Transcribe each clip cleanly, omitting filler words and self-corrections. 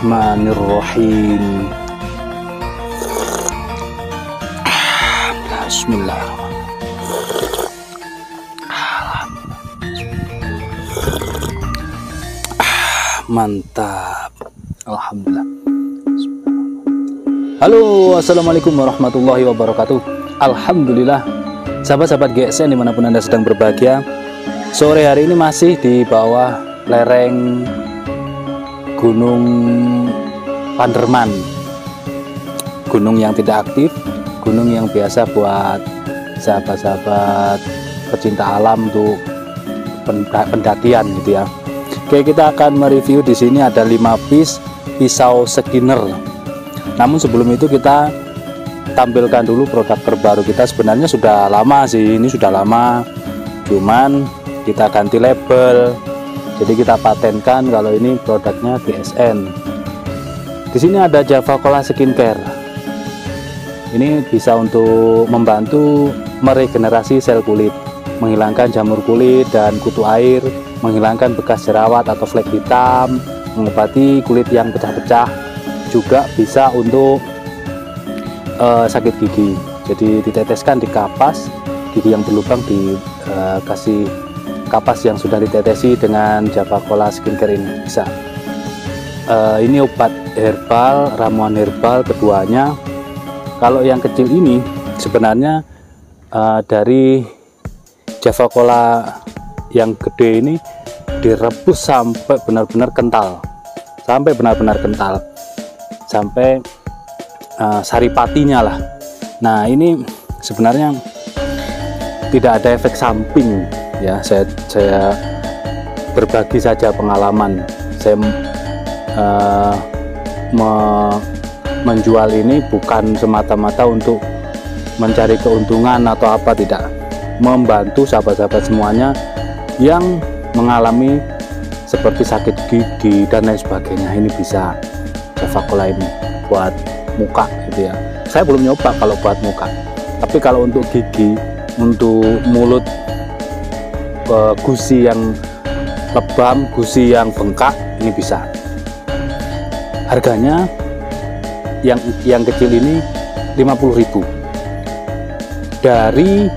Bismillahirrahmanirrahim. Bismillahirrahmanirrahim. Mantap. Alhamdulillah. Halo, assalamualaikum warahmatullahi wabarakatuh. Alhamdulillah, sahabat-sahabat GSN dimanapun Anda sedang berbahagia. Sore hari ini masih di bawah lereng Gunung Panderman, gunung yang tidak aktif, gunung yang biasa buat sahabat-sahabat pecinta alam untuk pendakian gitu ya. Oke, kita akan mereview di sini ada 5 piece pisau skinner. Namun sebelum itu kita tampilkan dulu produk terbaru kita. Sebenarnya sudah lama sih, ini sudah lama, cuman kita ganti label. Jadi kita patenkan kalau ini produknya GSN. Di sini ada Java Cola Skincare. Ini bisa untuk membantu meregenerasi sel kulit, menghilangkan jamur kulit dan kutu air, menghilangkan bekas jerawat atau flek hitam, mengobati kulit yang pecah-pecah. Juga bisa untuk sakit gigi. Jadi diteteskan di kapas, gigi yang berlubang dikasih kapas yang sudah ditetesi dengan Java Cola Skincare ini bisa. Ini obat herbal, ramuan herbal keduanya. Kalau yang kecil ini sebenarnya dari Java Cola yang gede ini direbus sampai benar-benar kental, sampai saripatinya lah. Nah, ini sebenarnya tidak ada efek samping ya. Saya berbagi saja pengalaman. Saya menjual ini bukan semata-mata untuk mencari keuntungan atau apa, tidak. Membantu sahabat-sahabat semuanya yang mengalami seperti sakit gigi dan lain sebagainya. Ini bisa Java Cola ini buat muka gitu ya. Saya belum nyoba kalau buat muka, tapi kalau untuk gigi, untuk mulut, gusi yang lebam, gusi yang bengkak, ini bisa. Harganya yang kecil ini 50.000 dari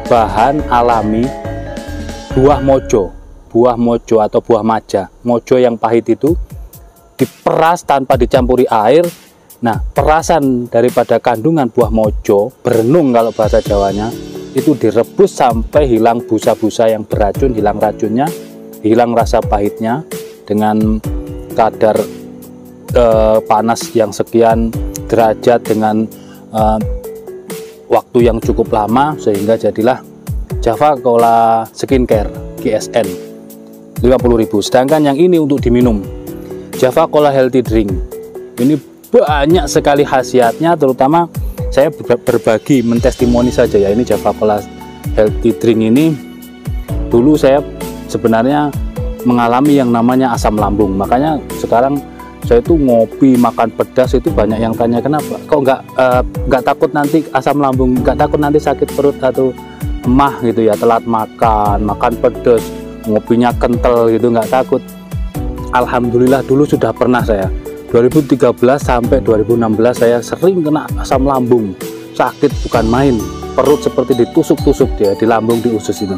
bahan alami buah mojo atau buah maja. Mojo yang pahit itu diperas tanpa dicampuri air. Nah, perasan daripada kandungan buah mojo, berenung kalau bahasa Jawanya, itu direbus sampai hilang busa-busa yang beracun, hilang racunnya, hilang rasa pahitnya dengan kadar panas yang sekian derajat dengan waktu yang cukup lama, sehingga jadilah Java Cola Skincare GSN 50.000. Sedangkan yang ini untuk diminum, Java Cola Healthy Drink, ini banyak sekali khasiatnya. Terutama saya berbagi mentestimoni saja ya. Ini Java Cola Healthy Drink ini dulu saya sebenarnya mengalami yang namanya asam lambung. Makanya sekarang saya itu ngopi, makan pedas itu banyak yang tanya, kenapa kok nggak takut nanti asam lambung, nggak takut nanti sakit perut atau emah gitu ya, telat makan pedas, ngopinya kental gitu, nggak takut. Alhamdulillah dulu sudah pernah saya 2013 sampai 2016 saya sering kena asam lambung, sakit bukan main, perut seperti ditusuk-tusuk dia di lambung, di usus itu.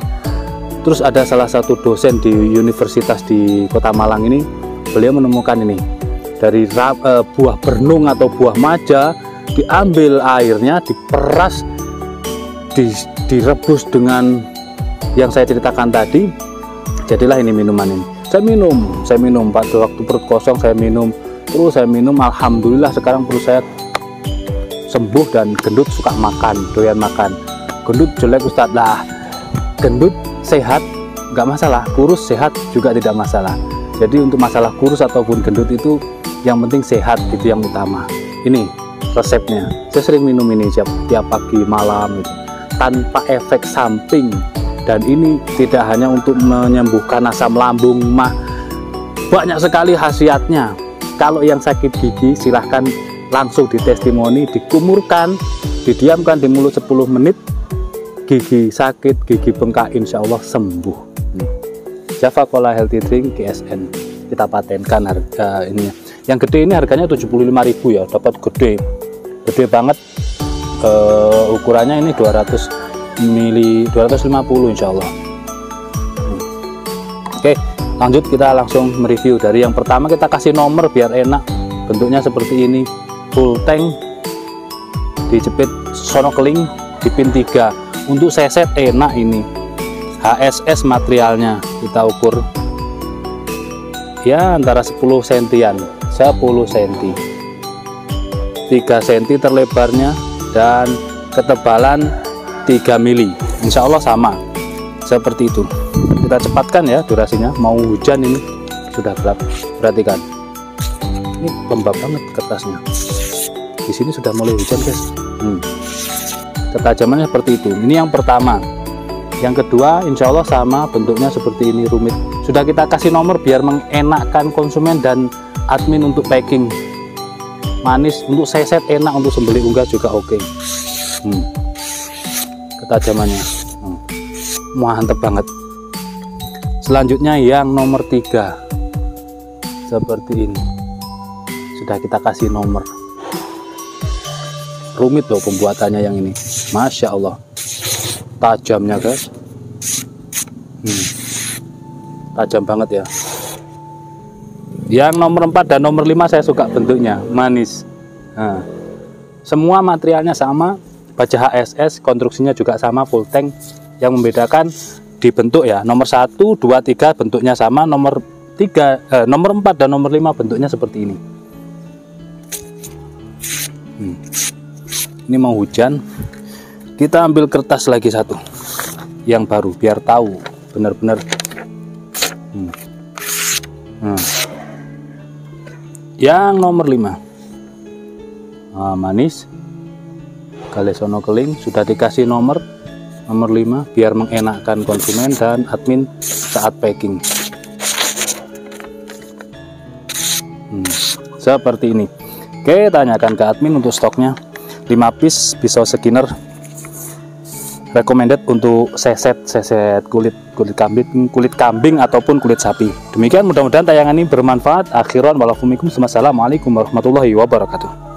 Terus ada salah satu dosen di universitas di Kota Malang ini, beliau menemukan ini dari buah berenung atau buah maja, diambil airnya, diperas, direbus dengan yang saya ceritakan tadi, jadilah ini minuman ini. Saya minum pada waktu perut kosong, saya minum terus, alhamdulillah sekarang perut saya sembuh dan gendut suka makan, doyan makan. Gendut jelek Ustadz lah, gendut sehat nggak masalah, kurus sehat juga tidak masalah. Jadi untuk masalah kurus ataupun gendut itu yang penting sehat, itu yang utama. Ini resepnya, saya sering minum ini tiap pagi malam gitu, tanpa efek samping. Dan ini tidak hanya untuk menyembuhkan asam lambung, banyak sekali khasiatnya. Kalau yang sakit gigi silahkan langsung ditestimoni, dikumurkan, didiamkan di mulut 10 menit, gigi sakit, gigi bengkak insya Allah sembuh. Java Cola Healthy Drink GSN kita patenkan harga ini. Yang gede ini harganya 75.000 ya, dapat gede banget. Ukurannya ini 250 insya Allah. Oke, lanjut kita langsung mereview. Dari yang pertama kita kasih nomor biar enak. Bentuknya seperti ini, full tank, dijepit sonokeling di pin 3. Untuk seset enak ini, HSS materialnya kita ukur ya antara 10 sentian, 10 cm, 3 cm terlebarnya, dan ketebalan 3 mili. Insya Allah sama seperti itu. Kita cepatkan ya durasinya, mau hujan ini sudah gelap. Perhatikan, ini lembab banget kertasnya. Di sini sudah mulai hujan guys. Ketajamannya seperti itu. Ini yang pertama. Yang kedua insya Allah sama, bentuknya seperti ini, rumit. Sudah kita kasih nomor biar mengenakkan konsumen dan admin untuk packing. Manis, untuk seset enak, untuk sembelih unggas juga oke. Ketajamannya mantep banget. Selanjutnya yang nomor 3 seperti ini, sudah kita kasih nomor. Rumit loh pembuatannya yang ini, Masya Allah, tajamnya guys. Tajam banget ya. Yang nomor 4 dan nomor 5 saya suka bentuknya, manis. Nah, semua materialnya sama, baja HSS, konstruksinya juga sama, full tank. Yang membedakan di bentuk ya, nomor 1, 2, 3 bentuknya sama, nomor 4 dan nomor 5 bentuknya seperti ini. Ini mau hujan, kita ambil kertas lagi satu yang baru biar tahu benar-benar. Yang nomor 5 manis, Galesono keling, sudah dikasih nomor 5 biar mengenakkan konsumen dan admin saat packing. Seperti ini. Oke, tanyakan ke admin untuk stoknya. 5 piece pisau skinner, recommended untuk seset kulit kambing ataupun kulit sapi. Demikian, mudah-mudahan tayangan ini bermanfaat. Akhiran walafumikum, wassalamualaikum warahmatullahi wabarakatuh.